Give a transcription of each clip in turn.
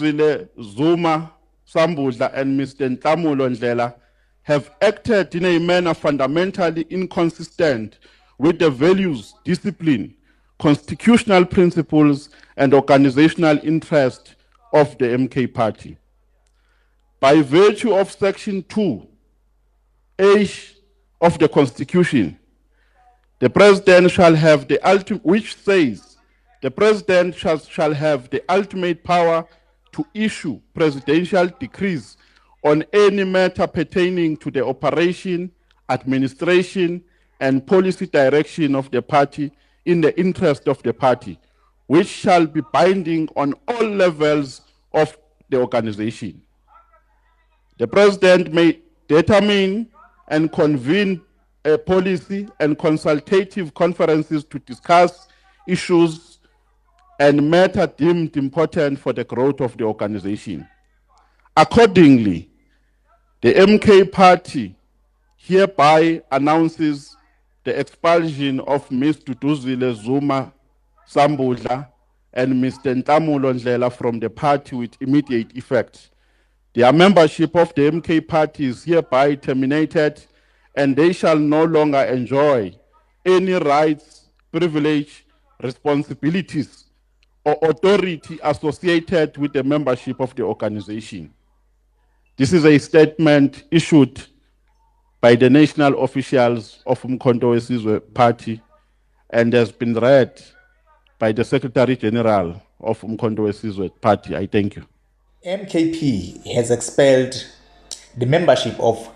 Duduzile Zuma Sambudla and Mr. Ntamulo Ndlela have acted in a manner fundamentally inconsistent with the values, discipline, constitutional principles, and organizational interest of the MK Party. By virtue of Section 2H of the Constitution, the President shall have the ultimate, which says the President shall have the ultimate power to issue presidential decrees on any matter pertaining to the operation, administration, and policy direction of the party in the interest of the party, which shall be binding on all levels of the organization. The President may determine and convene a policy and consultative conferences to discuss issues and matters deemed important for the growth of the organization. Accordingly, the MK Party hereby announces the expulsion of Ms. Duduzile Zuma Sambudla and Mr. Ntamulo Ndlela from the party with immediate effect. Their membership of the MK Party is hereby terminated, and they shall no longer enjoy any rights, privilege, responsibilities, or authority associated with the membership of the organization. This is a statement issued by the national officials of Umkhonto weSizwe Party and has been read by the Secretary General of Umkhonto weSizwe Party. I thank you. MKP has expelled the membership of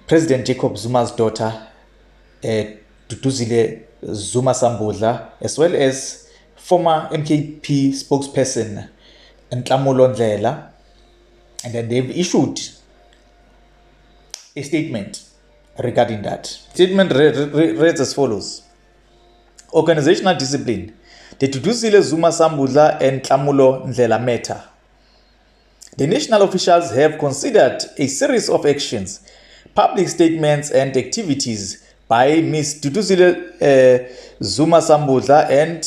President Jacob Zuma's daughter, Duduzile Zuma Sambudla, as well as former MKP spokesperson Ntamulo Ndlela, and then they've issued a statement regarding that. Statement reads as follows. Organizational discipline. The Duduzile Zuma Sambudla and Ntamulo Ndlela matter. The national officials have considered a series of actions, public statements and activities by Ms. Duduzile Zuma Sambudla and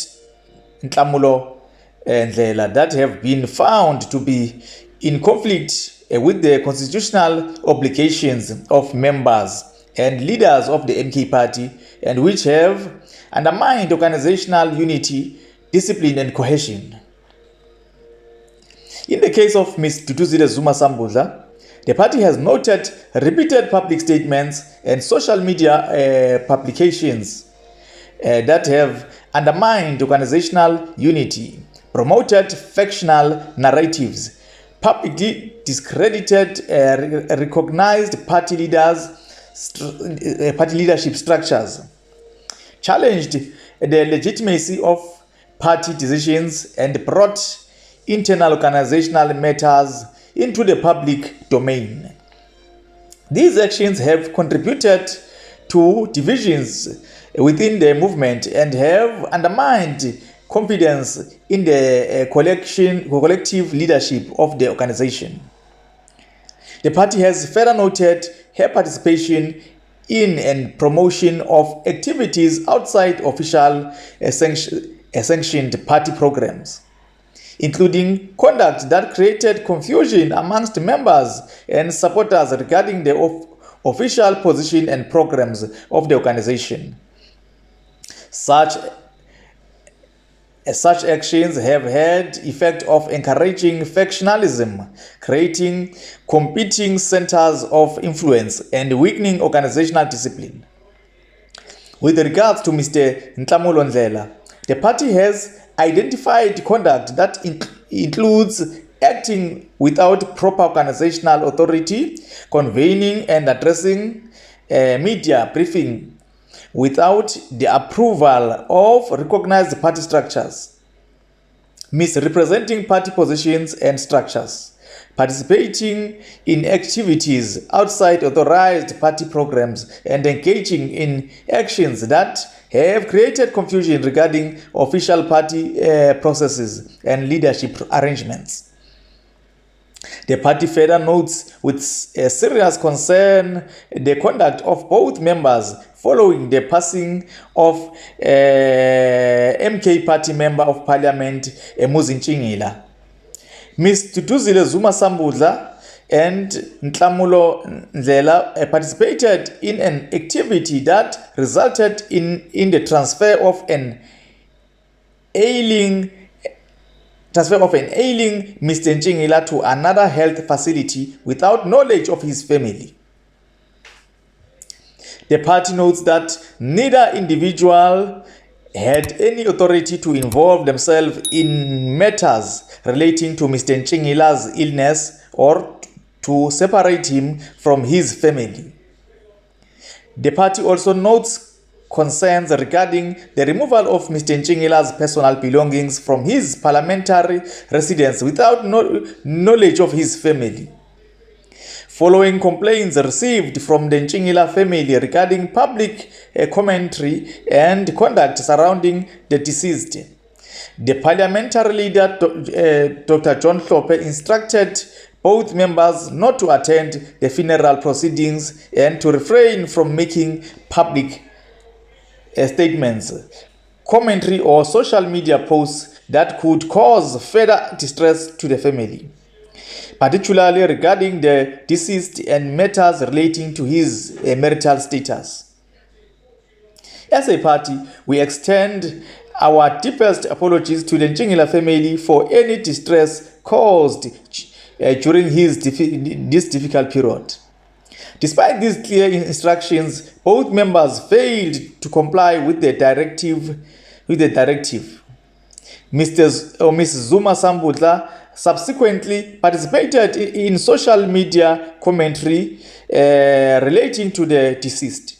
Ntamulo Ndlela that have been found to be in conflict with the constitutional obligations of members and leaders of the MK Party, and which have undermined organizational unity, discipline, and cohesion. In the case of Ms. Duduzile Zuma Sambudla, the party has noted repeated public statements and social media publications that have undermined organizational unity, promoted factional narratives, publicly discredited recognized party leadership structures, challenged the legitimacy of party decisions, and brought internal organizational matters into the public domain. These actions have contributed to divisions within the movement and have undermined confidence in the collective leadership of the organization. The party has further noted her participation in and promotion of activities outside official sanctioned party programs, including conduct that created confusion amongst members and supporters regarding the official position and programs of the organization. Such actions have had effect of encouraging factionalism, creating competing centers of influence, and weakening organizational discipline. With regards to Mr. Ntamulo Ndlela, the party has identified conduct that includes acting without proper organizational authority, convening and addressing media briefing without the approval of recognized party structures, misrepresenting party positions and structures, participating in activities outside authorized party programs, and engaging in actions that have created confusion regarding official party processes and leadership arrangements. The party further notes with a serious concern the conduct of both members following the passing of MK Party Member of Parliament Muzi Ntshingila, Ms. Duduzile Zuma Sambudla and Nhlamulo Ndlela participated in an activity that resulted in the transfer of an ailing Mr. Ntshingila to another health facility without knowledge of his family. The party notes that neither individual had any authority to involve themselves in matters relating to Mr. Ntshingila's illness or to separate him from his family. The party also notes concerns regarding the removal of Mr. Ntshingila's personal belongings from his parliamentary residence without knowledge of his family. Following complaints received from the Ntshingila family regarding public commentary and conduct surrounding the deceased, the parliamentary leader, Dr. John Hlophe, instructed both members not to attend the funeral proceedings and to refrain from making public statements, commentary, or social media posts that could cause further distress to the family, particularly regarding the deceased and matters relating to his marital status. As a party, we extend our deepest apologies to the Ntshingila family for any distress caused during this difficult period. Despite these clear instructions, both members failed to comply with the directive. Ms. Zuma Sambudla subsequently participated in social media commentary relating to the deceased.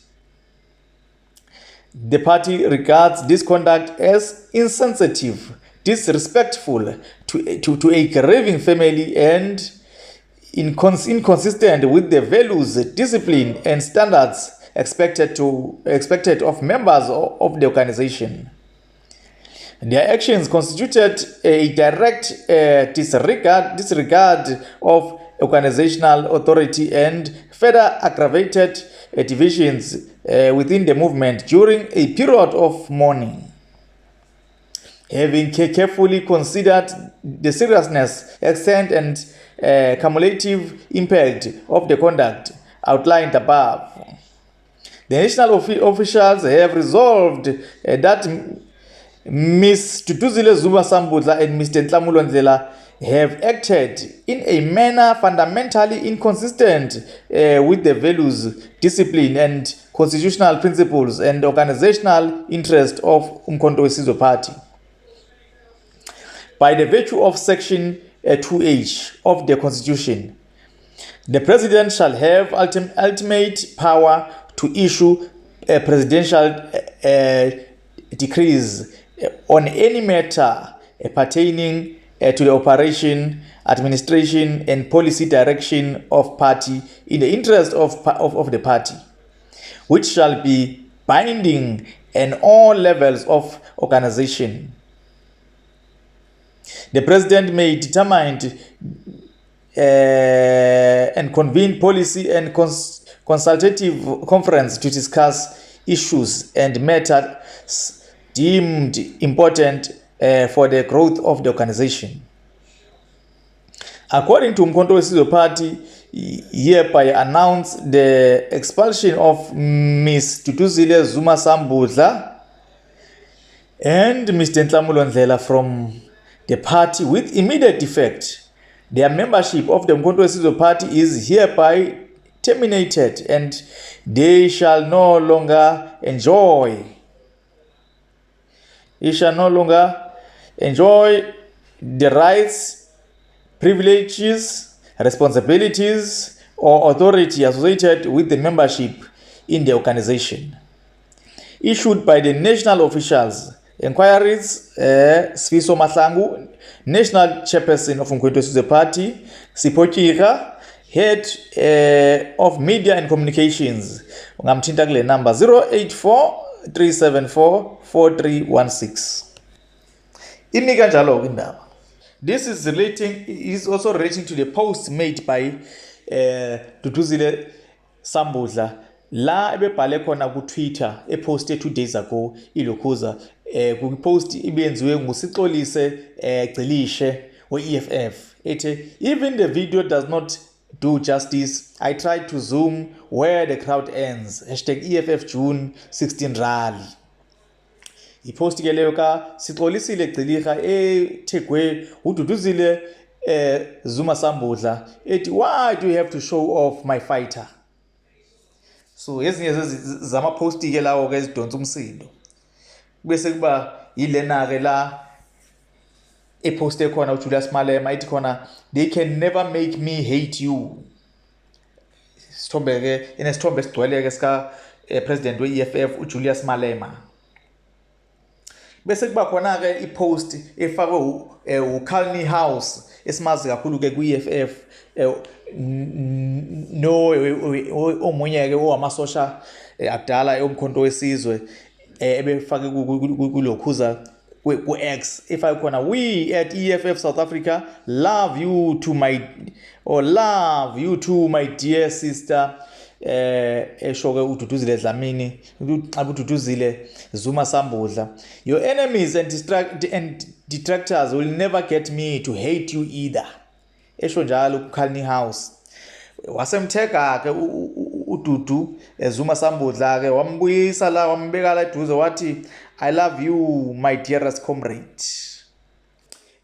The party regards this conduct as insensitive, disrespectful to a grieving family, and inconsistent with the values, discipline, and standards expected of members of the organization. Their actions constituted a direct disregard of organizational authority and further aggravated divisions within the movement during a period of mourning. Having carefully considered the seriousness, extent, and cumulative impact of the conduct outlined above, the national officials have resolved that Ms. Duduzile Zuma Sambudla and Mr. Nhlamulo Ndlela have acted in a manner fundamentally inconsistent with the values, discipline, and constitutional principles and organizational interest of Umkhonto weSizwe Party. By the virtue of Section 2H of the Constitution, the President shall have ultimate power to issue presidential decrees on any matter pertaining to the operation, administration, and policy direction of party in the interest of the party, which shall be binding in all levels of organization. The President may determine and convene policy and consultative conference to discuss issues and matters deemed important for the growth of the organization. According to Umkhonto weSizwe Party, hereby announce the expulsion of Ms. Duduzile Zuma Sambudla and Mr. Nhlamulo Ndlela from the party with immediate effect. Their membership of the Umkhonto weSizwe Party is hereby terminated, and they shall no longer enjoy the rights, privileges, responsibilities, or authority associated with the membership in the organization. Issued by the national officials. Inquiries, Sifiso Mahlangu, National Chairperson of Umkhonto weSizwe Party, Sipho Tyira, Head of Media and Communications. Ungamthinta kule number 084-374-4316. Imi kanjalo indaba. This is also relating to the post made by Duduzile Sambudla la ebebhale khona ku Twitter eposte 2 days ago ilokhuza ku post ibenziwe nguSixolise Gcilishe we-EFF ethi even the video does not do justice. I tried to zoom where the crowd ends. #EFF June 16 rally. Ipost ke leyo ka Sixolisile Gcilika eThekwini uDuduzile Zuma Sambudla ethi why do you have to show off my fighter? So ezinye zama post ke lawo ke ezidonsa umsindo. Bese kuba yilena ke la eposte khona uJulius Malema ithi khona they can never make me hate you. Sithombe ke inesithombe esigcwele ke sika president we-EFF uJulius Malema. Bese kuba khona ke ipost efakwe uCalny House esimazi kakhulu ke kwi-EFF no omunye ke owamasosha akudala eomkhonto wesizwe ebefake kulokhuza ku-X efake khona we at EFF South Africa love you to my dear sister eshoke uDuduzile Dlamini uDuduzile Zuma Sambudla. Your enemies and detractors will never get me to hate you either. Esho njalo kuCalny House. Wasemtheka ke uDudu Zuma Sambudla ke wambuyisa la wambeka la eduze wathi I love you my dearest comrade.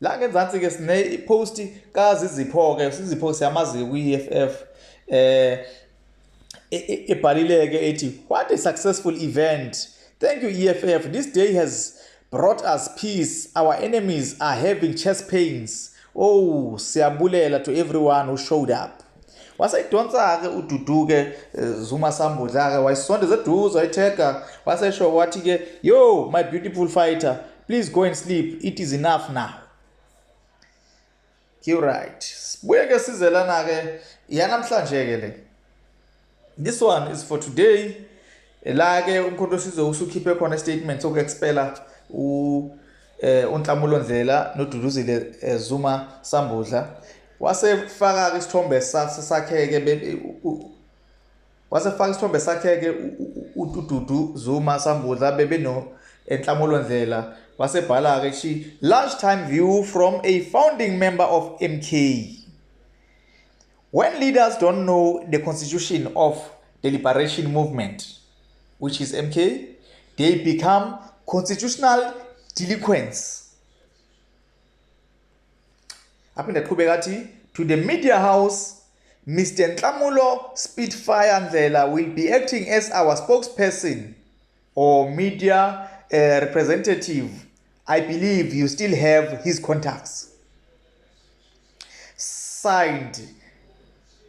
La ngenzansi ke sine ipost kazi izipho ke sizipho siyamazi kwi-EFF ebhalileke ethi what a successful event. Thank you EFF. This day has brought us peace. Our enemies are having chest pains. Oh, siyabulela to everyone who showed up. Wasayidonsa ke uDudu ke Zuma Sambudla ke wayisondeza eduze wayitheka wasesho wathi ke yo my beautiful fighter please go and sleep, it is enough now. You right. Sibuye ke sizelana ke yanamhlanje ke le. This one is for today. La ke umkhonto wesizwe usukhiphe khona statement sokuexpela uNhlamulo Ndlela noDuduzile Zuma Sambudla. Wasefaka isithombe sakhe ke wasefaka isithombe sakhe ke uDudu Zuma Sambudla bebeno Nhlamulo Ndlela wasebhala ke shi lunchtime view from a founding member of MK. When leaders don't know the constitution of the liberation movement, which is MK, they become constitutional delinquents. To the media house, Mr. Nhlamulo Spitfire Ndlela will be acting as our spokesperson or media representative. I believe you still have his contacts. Signed,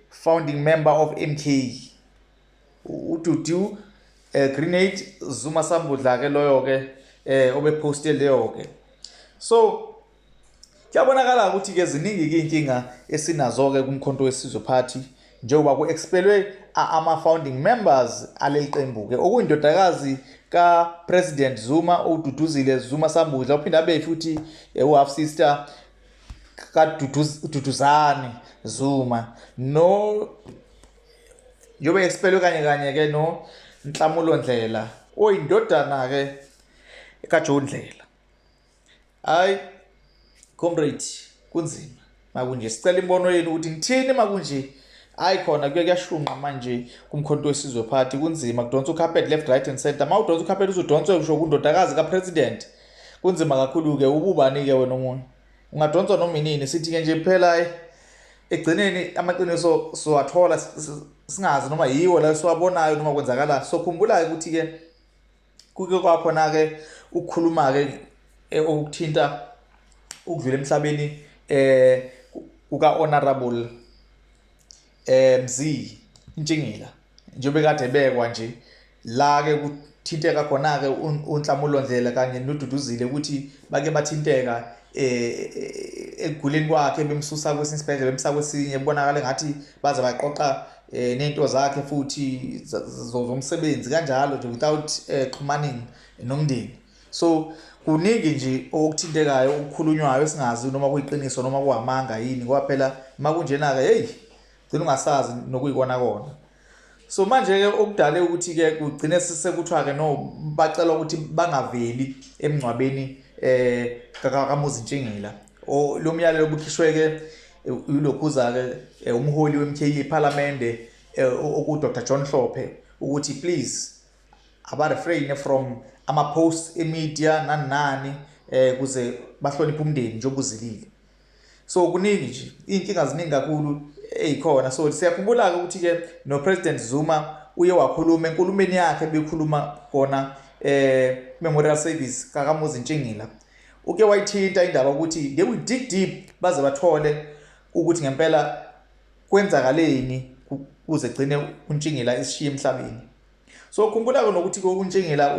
founding member of MK. uDudu Grenade Zuma Sambudla ke loyo ke obeposte leyo ke. So kuyabonakala ukuthi ke ziningi ke inkinga esinazo ke kumkhonto wesizwe party njengoba kuexpelwe ama founding members aleliqembu ke okuyindodakazi ka President Zuma uDuduzile Zuma Sambudla uphinda abe futhi half sister ka Duduzane Zuma no yobe expelwe kanye ke no Nhlamulo Ndlela oyindodana ke ka John Ndlela. Hayi comrade kunzima makunje sicela imbono yenu ukuthi ngithini makunje hayi khona kuyashunqa manje kumkhonto wesizwe party kunzima kudonsa ucarpet left right and center mawudonsa ucarpet uzodonswe kusho kundodakazi ka president kunzima kakhulu ke ububani ke wena umuntu ungadonswa noma inini sithi ke nje phela egcineni amaqiniso siwathola singazi noma yiwo la siwabonayo noma kwenzakala sokhumbula ukuthi ke kuke kwakhona ke ukukhuluma ke ukuthinta ukudlula emhlabeni uka honorable Mzi Ntshingila njengoba kade bekwa nje la ke kuthinteka khona ke uNhlamulo Ndlela kanye noDuduzile ukuthi bake bathinteka eguleni kwakhe bemsusa kwesinye isibhedlela bemsa kwesinye bonakala ngathi baze baqoqa nento zakhe futhi zomsebenzi kanjalo nje without xhumaning nomndeni. So kuningi nje okuthintekayo ukukhulunywayo esingazi noma kuyiqiniso noma kuhamanga yini kwaphela makunjena ke hey gcina ungasazi nokuyikona kona. So manje ke okudale ukuthi ke kugcine sekuthiwa ke no bacela ukuthi bangaveli emncwabeni kaMuzi Ntshingila lo myalelo obukhishwe-ke yilokhuza-ke umholi we-MK ePhalamende okuDr John Hlophe ukuthi please abarefrain from ama-posts emedia nani kuze bahloniphe umndeni njengoba uzilile. So kuningi nje iy'nkinga ziningi kakhulu ey'khona. So siyakhumbula-ke ukuthi-ke no-President Zuma uye wakhuluma enkulumeni yakhe bekhuluma khona Memorial Service kaKamuzi Ntshingila. Uke wayithinta indaba ukuthi they will dig deep baze bathole ukuthi ngempela kwenzakaleni kuze gcine uNtshingila esishiye emhlabeni. So khumbula-ke nokuthi uNtshingila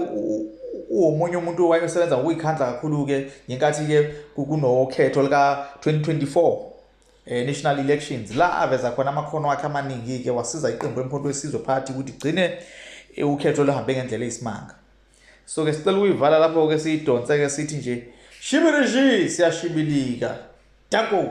uwomunye umuntu owayesebenza ngokuyikhandla kakhulu-ke ngenkathi-ke kunokhetho lika-2024 national elections la aveza khona amakhono akhe amaningi-ke wasiza iqembu leMkhonto weSizwe Party ukuthi gcine ukhetho luhambe ngendlela eyisimanga. So-ke sicela ukuyivala lapho-ke siyidonse-ke sithi nje shibiriji siyashibilika. Danko.